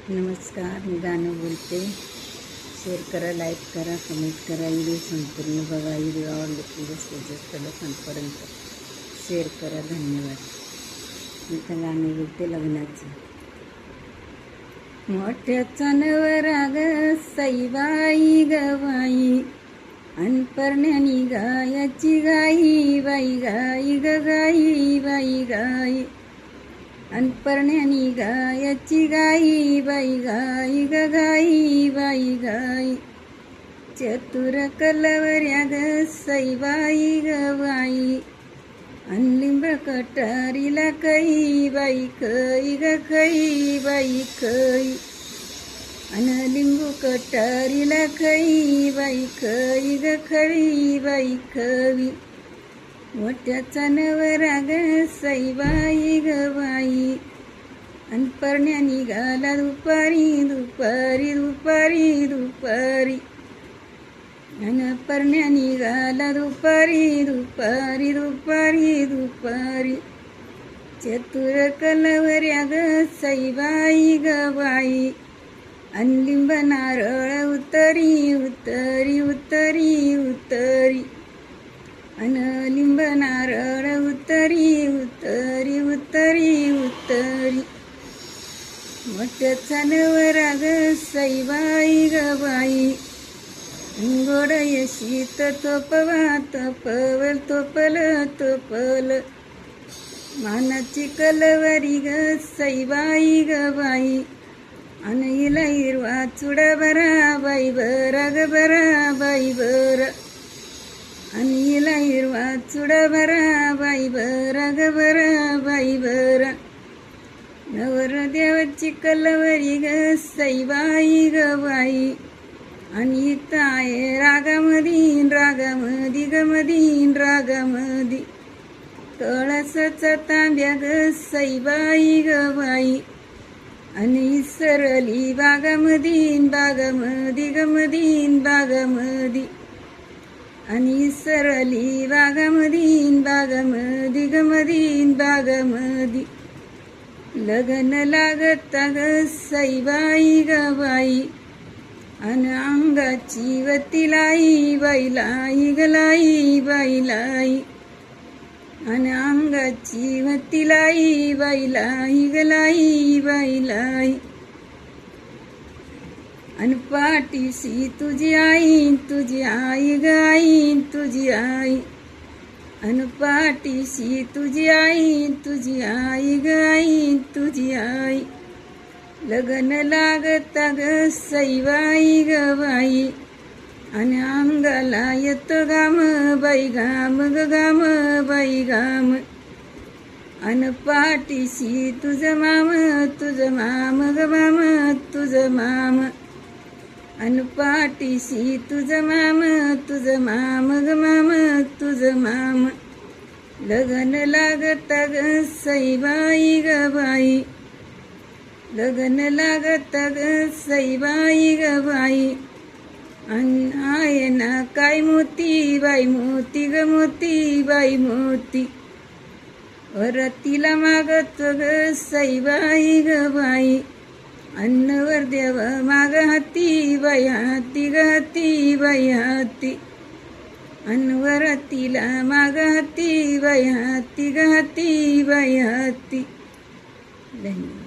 नमस्कार, मी गाणं बोलते. शेअर करा, लाईक करा, कमेंट करा. व्हिडिओ संपूर्ण बघा. व्हिडिओ आवडले की जास्तीत लोकांपर्यंत शेअर करा. धन्यवाद. मी तर गाणं बोलते लग्नाचं. मोठ्याचा नवरा ग सईबाई गवाई, अनपर्ण्यानी गायाची गाई बाई, गाई ग गाई बाई गाई, अनपर्ण्यानी गायाची गाई बाई, गाई ग गाई बाई गाई. चतुर कलवऱ्या ग सईबाई गवाई, अनलिंब कटारीला कई बाई, कई ग कई बाई कई, अनलिंबू कटारीला कई बाई, कई ग कई बाई कवी. मोठ्याचा नवरा ग सईबाई गवाई, अनपर्ण्या निघाला दुपारी दुपारी दुपारी दुपारी, अनपर्ण्या निघाला दुपारी दुपारी दुपारी दुपारी. चतुर कलवऱ्या ग सईबाई गवाई, अनलिंब नारळ उतरी उतरी उतरी उतरी, अनलिंब नारळ उतरी उतरी उतरी उतरी. मोठ्याचा नवरा ग सईबाई गवाई, गोड यशीत तोपवा तोपवल तोपल तोपल, मानाची कलवरी ग सईबाई गवाई, अन हिला हिरवा चुडा बरा बाई बरा ग बरा बाई बरा, आणि हिला हिरवा चुडा बरा बाई बरा ग बरा बाई बरा. नवरदेवाची कलवरी ग सईबाई गवाई, आणि ताये रागामधीन रागामधी गमधीन रागामधी, कळसाचा तांब्या ग सईबाई गवाई, आणि सरली बागामधीन बागामधी गमधीन बागामधी, आणि सरली बागामधीन बागामधी गमधीन बागामधी. लग्न लागत ग सईबाई गवाई, अन अंगाची वतिलाई बाईलाई गलाई बाईलाई, अन अंगाची वतिलाई बाईलाई गलाई बाईलाई. अन पाठीशी तुझी आई तुझी आई गाई तुझी आई, अन पाठीशी तुझी आई तुझी आई गाई तुझी आई. लग्न लागत ग सईबाई गवाई, आणि अंगाला येतो गाम बाई गाम ग गाम बाई गाम, अन पाठीशी तुझं माम ग माम तुझं माम, अन पाठीशी तुझं माम ग माम तुझं माम. लग्न लागत ग सईबाई गवाई, लग्न लागत ग सईबाई गवाई, अन आहे ना काय मोती बाई मोती ग मोती बाई मोती, वरतीला मागत ग सईबाई गवाई, अन्नवर देव माग हाती बाई हाती ग हाती बाई हाती, अनवरतीला माग हाती बाई हाती ग हाती बाई हाती. धन्यवाद.